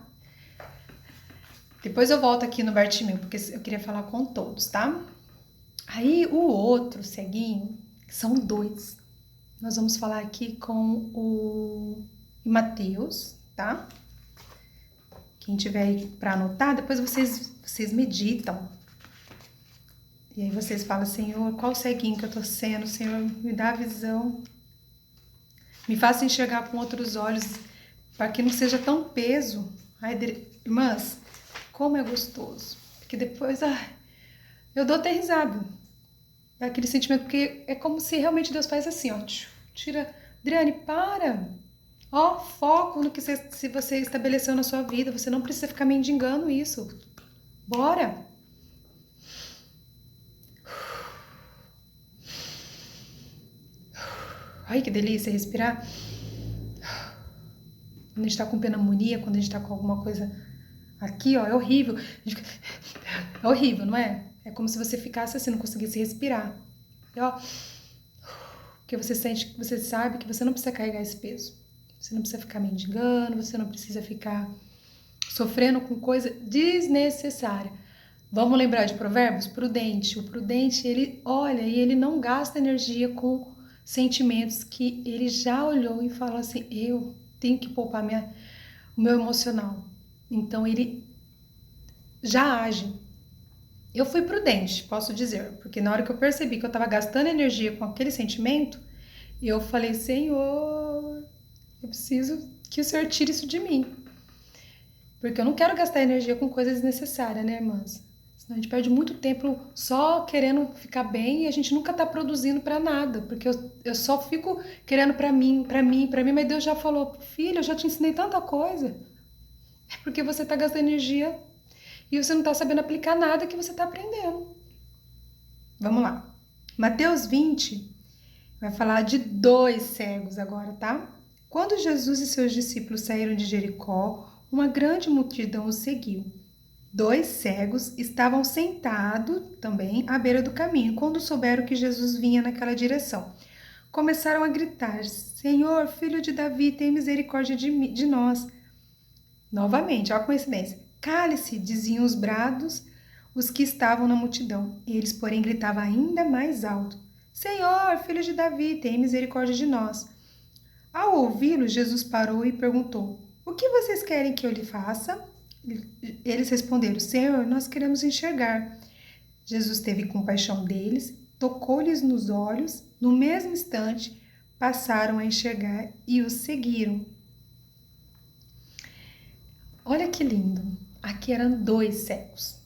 Depois eu volto aqui no Bartimeu, porque eu queria falar com todos, tá? Aí o outro ceguinho, são dois. Nós vamos falar aqui com o Mateus, tá? Quem tiver aí para anotar, depois vocês meditam. E aí vocês falam, Senhor, qual ceguinho que eu tô sendo? Senhor, me dá a visão. Me faça enxergar com outros olhos, para que não seja tão peso. Ai, irmãs, como é gostoso. Porque depois, eu dou até risada. Aquele sentimento, porque é como se realmente Deus faz assim, ó. Tira, Adriane, para. Ó, foco no que se você estabeleceu na sua vida. Você não precisa ficar mendigando isso. Bora. Ai, que delícia respirar. Quando a gente tá com pneumonia, quando a gente tá com alguma coisa aqui, ó, é horrível. É horrível, não é? É como se você ficasse assim, não conseguisse respirar. E, ó, porque você sente, você sabe que você não precisa carregar esse peso. Você não precisa ficar mendigando, você não precisa ficar sofrendo com coisa desnecessária. Vamos lembrar de Provérbios? Prudente. O prudente, ele olha e ele não gasta energia com sentimentos que ele já olhou e falou assim, eu tenho que poupar o meu emocional. Então, ele já age. Eu fui prudente, posso dizer, porque na hora que eu percebi que eu estava gastando energia com aquele sentimento, eu falei, Senhor, eu preciso que o Senhor tire isso de mim. Porque eu não quero gastar energia com coisas desnecessárias, né, irmãs? Senão a gente perde muito tempo só querendo ficar bem e a gente nunca tá produzindo para nada. Porque eu só fico querendo para mim, para mim, para mim. Mas Deus já falou, filha, eu já te ensinei tanta coisa. É porque você tá gastando energia e você não tá sabendo aplicar nada que você tá aprendendo. Vamos lá. Mateus 20 vai falar de 2 cegos agora, tá? Quando Jesus e seus discípulos saíram de Jericó, uma grande multidão os seguiu. 2 cegos estavam sentados também à beira do caminho, quando souberam que Jesus vinha naquela direção. Começaram a gritar, Senhor, filho de Davi, tem misericórdia de nós. Novamente, olha a coincidência. Cale-se, diziam os brados, os que estavam na multidão. Eles, porém, gritavam ainda mais alto. Senhor, filho de Davi, tem misericórdia de nós. Ao ouvi-lo, Jesus parou e perguntou, o que vocês querem que eu lhe faça? Eles responderam, Senhor, nós queremos enxergar. Jesus teve compaixão deles, tocou-lhes nos olhos, no mesmo instante passaram a enxergar e os seguiram. Olha que lindo, aqui eram 2 cegos,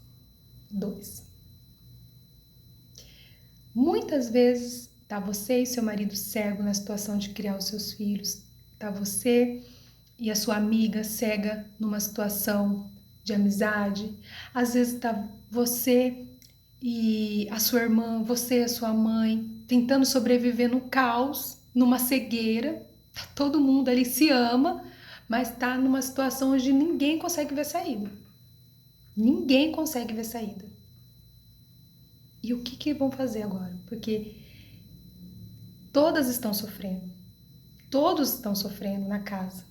2. Muitas vezes tá você e seu marido cego na situação de criar os seus filhos, tá você e a sua amiga cega numa situação de amizade, às vezes tá você e a sua irmã, você e a sua mãe, tentando sobreviver no caos, numa cegueira, tá todo mundo ali se ama, mas tá numa situação onde ninguém consegue ver saída. Ninguém consegue ver saída. E o que vão fazer agora? Porque todas estão sofrendo. Todos estão sofrendo na casa.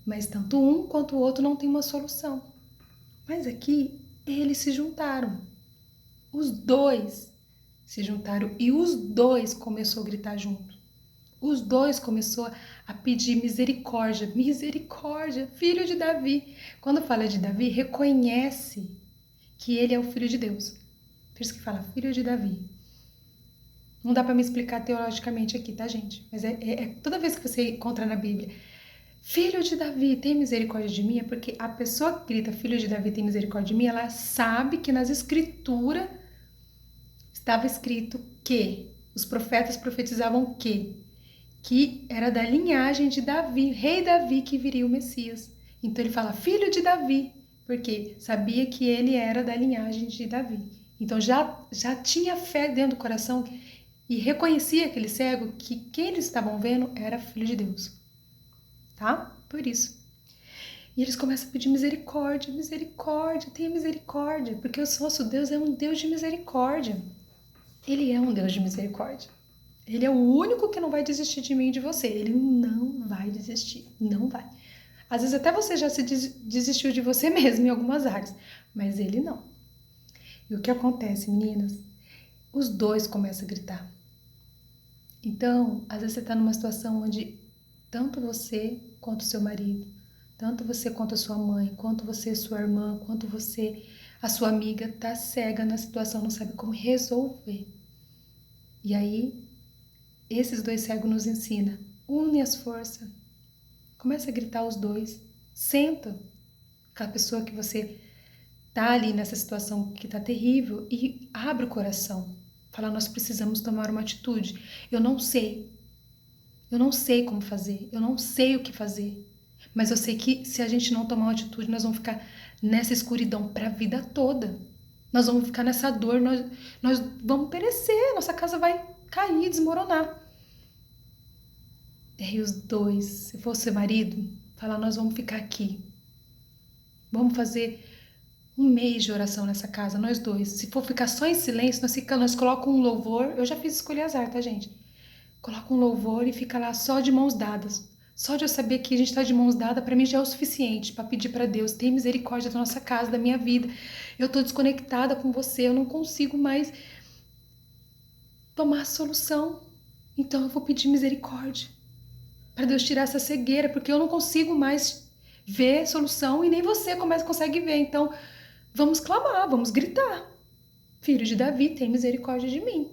Mas tanto um quanto o outro não tem uma solução. Mas aqui eles se juntaram. Os 2 se juntaram e os 2 começaram a gritar junto. Os 2 começaram a pedir misericórdia. Misericórdia, filho de Davi. Quando fala de Davi, reconhece que ele é o filho de Deus. Por isso que fala filho de Davi. Não dá para me explicar teologicamente aqui, tá, gente? Mas toda vez que você encontra na Bíblia, filho de Davi, tem misericórdia de mim, é porque a pessoa que grita, filho de Davi, tem misericórdia de mim, ela sabe que nas escrituras estava escrito que os profetas profetizavam o quê? Que era da linhagem de Davi, rei Davi, que viria o Messias. Então ele fala, filho de Davi, porque sabia que ele era da linhagem de Davi. Então já tinha fé dentro do coração e reconhecia aquele cego que quem eles estavam vendo era filho de Deus. Tá? Por isso. E eles começam a pedir misericórdia, misericórdia, tenha misericórdia, porque o nosso Deus é um Deus de misericórdia. Ele é um Deus de misericórdia. Ele é o único que não vai desistir de mim e de você. Ele não vai desistir, não vai. Às vezes até você já se desistiu de você mesmo em algumas áreas, mas ele não. E o que acontece, meninas? Os 2 começam a gritar. Então, às vezes você está numa situação onde tanto você quanto o seu marido, tanto você quanto a sua mãe, quanto você e sua irmã, quanto você, a sua amiga, tá cega na situação, não sabe como resolver. E aí, esses dois cegos nos ensinam. Une as forças. Começa a gritar os dois. Senta com a pessoa que você tá ali nessa situação que tá terrível e abre o coração. Fala, nós precisamos tomar uma atitude. Eu não sei. Eu não sei como fazer. Eu não sei o que fazer. Mas eu sei que se a gente não tomar uma atitude, nós vamos ficar nessa escuridão para a vida toda. Nós vamos ficar nessa dor, nós vamos perecer, nossa casa vai cair, desmoronar. E aí os dois, se for seu marido, falar, nós vamos ficar aqui. Vamos fazer um mês de oração nessa casa, nós dois. Se for ficar só em silêncio, nós colocamos um louvor. Eu já fiz escolher azar, tá, gente? Coloca um louvor e fica lá só de mãos dadas. Só de eu saber que a gente está de mãos dadas, para mim já é o suficiente para pedir para Deus, tem misericórdia da nossa casa, da minha vida. Eu tô desconectada com você, eu não consigo mais tomar solução. Então eu vou pedir misericórdia para Deus tirar essa cegueira, porque eu não consigo mais ver solução e nem você consegue ver. Então vamos clamar, vamos gritar. Filho de Davi, tem misericórdia de mim.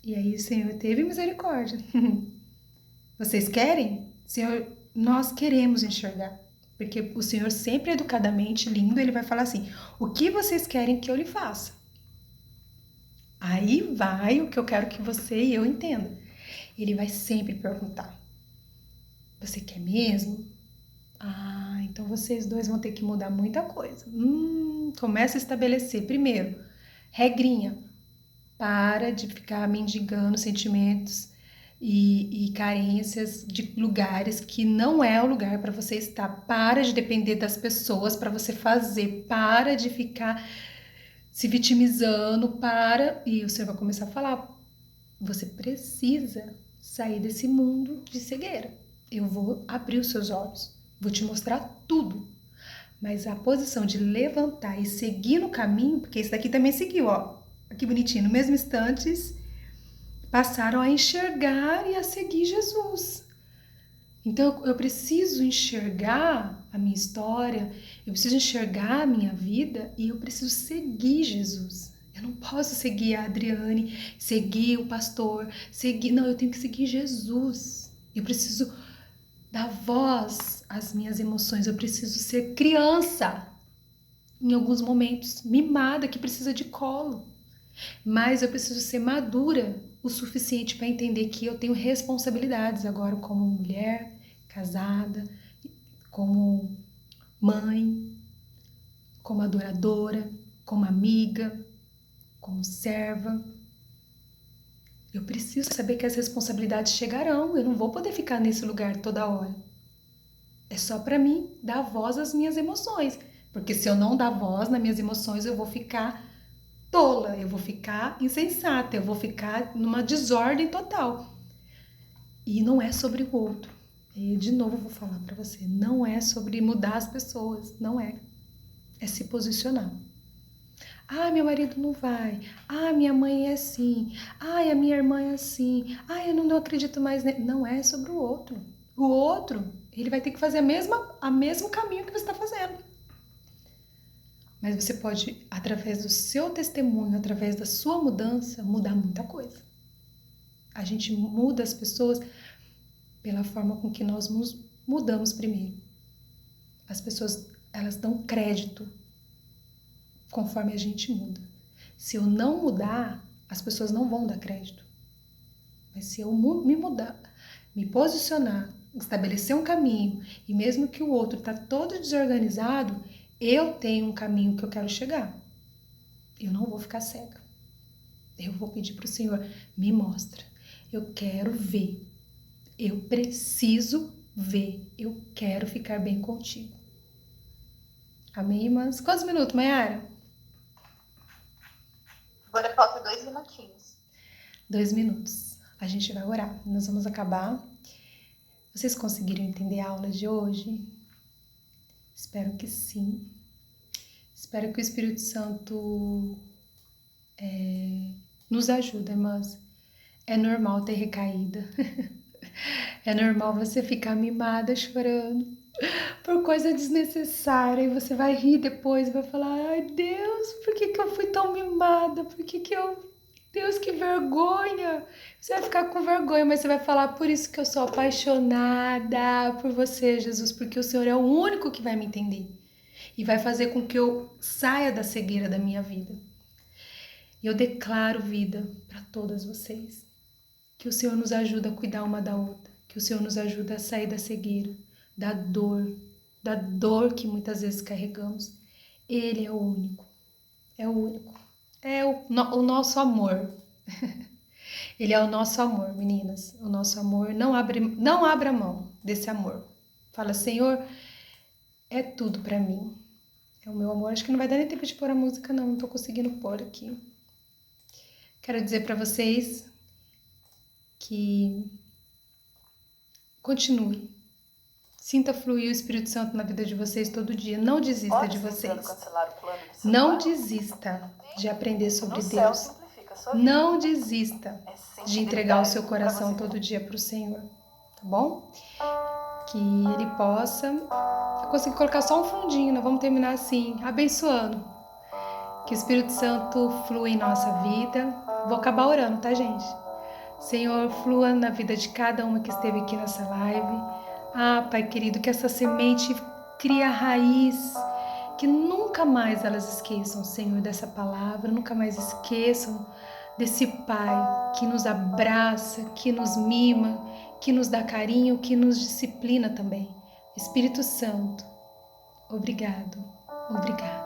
E aí o Senhor teve misericórdia. Vocês querem? Senhor, nós queremos enxergar. Porque o Senhor sempre educadamente, lindo, ele vai falar assim, o que vocês querem que eu lhe faça? Aí vai o que eu quero que você e eu entenda. Ele vai sempre perguntar, você quer mesmo? Ah, então vocês dois vão ter que mudar muita coisa. Começa a estabelecer, primeiro, regrinha. Para de ficar mendigando sentimentos e carências de lugares que não é o lugar para você estar. Para de depender das pessoas para você fazer. Para de ficar se vitimizando. Para. E o Senhor vai começar a falar: você precisa sair desse mundo de cegueira. Eu vou abrir os seus olhos. Vou te mostrar tudo. Mas a posição de levantar e seguir no caminho, porque esse daqui também seguiu, ó. Aqui bonitinho, no mesmo instantes, passaram a enxergar e a seguir Jesus. Então eu preciso enxergar a minha história, eu preciso enxergar a minha vida e eu preciso seguir Jesus. Eu não posso seguir a Adriane, seguir o pastor, seguir. Não, eu tenho que seguir Jesus. Eu preciso dar voz às minhas emoções, eu preciso ser criança em alguns momentos, mimada, que precisa de colo. Mas eu preciso ser madura o suficiente para entender que eu tenho responsabilidades agora como mulher, casada, como mãe, como adoradora, como amiga, como serva. Eu preciso saber que as responsabilidades chegarão. Eu não vou poder ficar nesse lugar toda hora. É só para mim dar voz às minhas emoções. Porque se eu não dar voz nas minhas emoções, eu vou ficar tola, eu vou ficar insensata, eu vou ficar numa desordem total. E não é sobre o outro. E de novo eu vou falar para você, não é sobre mudar as pessoas, não é. É se posicionar. Ah, meu marido não vai. Ah, minha mãe é assim. Ah, a minha irmã é assim. Ah, eu não acredito mais nele. Não é sobre o outro. O outro, ele vai ter que fazer a mesmo caminho que você está fazendo. Mas você pode, através do seu testemunho, através da sua mudança, mudar muita coisa. A gente muda as pessoas pela forma com que nós nos mudamos primeiro. As pessoas, elas dão crédito conforme a gente muda. Se eu não mudar, as pessoas não vão dar crédito. Mas se eu me mudar, me posicionar, estabelecer um caminho, e mesmo que o outro está todo desorganizado, eu tenho um caminho que eu quero chegar. Eu não vou ficar cega. Eu vou pedir para o Senhor, me mostra. Eu quero ver. Eu preciso ver. Eu quero ficar bem contigo. Amém, irmãs? Quantos minutos, Mayara? Agora falta 2 minutinhos. 2 minutos. A gente vai orar. Nós vamos acabar. Vocês conseguiram entender a aula de hoje? Espero que sim. Espero que o Espírito Santo nos ajude, irmãs. É normal ter recaída. É normal você ficar mimada, chorando por coisa desnecessária. E você vai rir depois e vai falar: ai Deus, por que que eu fui tão mimada? Por que que eu. Deus, que vergonha! Você vai ficar com vergonha, mas você vai falar: por isso que eu sou apaixonada por você, Jesus, porque o Senhor é o único que vai me entender e vai fazer com que eu saia da cegueira da minha vida. E eu declaro vida para todas vocês. Que o Senhor nos ajuda a cuidar uma da outra. Que o Senhor nos ajuda a sair da cegueira, da dor que muitas vezes carregamos. Ele é o único. É o único. É o nosso amor. Ele é o nosso amor, meninas. O nosso amor. Não abra mão desse amor. Fala: Senhor, é tudo para mim. É o meu amor. Acho que não vai dar nem tempo de pôr a música, não. Não tô conseguindo pôr aqui. Quero dizer para vocês que continue. Sinta fluir o Espírito Santo na vida de vocês todo dia. Não desista de vocês. Não desista de aprender sobre Deus. Não desista de entregar o seu coração todo dia para o Senhor. Tá bom? Que Ele possa... Eu consegui colocar só um fundinho. Nós vamos terminar assim, abençoando. Que o Espírito Santo flua em nossa vida. Vou acabar orando, tá, gente? Senhor, flua na vida de cada uma que esteve aqui nessa live. Ah, Pai querido, que essa semente crie a raiz, que nunca mais elas esqueçam, Senhor, dessa palavra, nunca mais esqueçam desse Pai que nos abraça, que nos mima, que nos dá carinho, que nos disciplina também. Espírito Santo, obrigado, obrigado.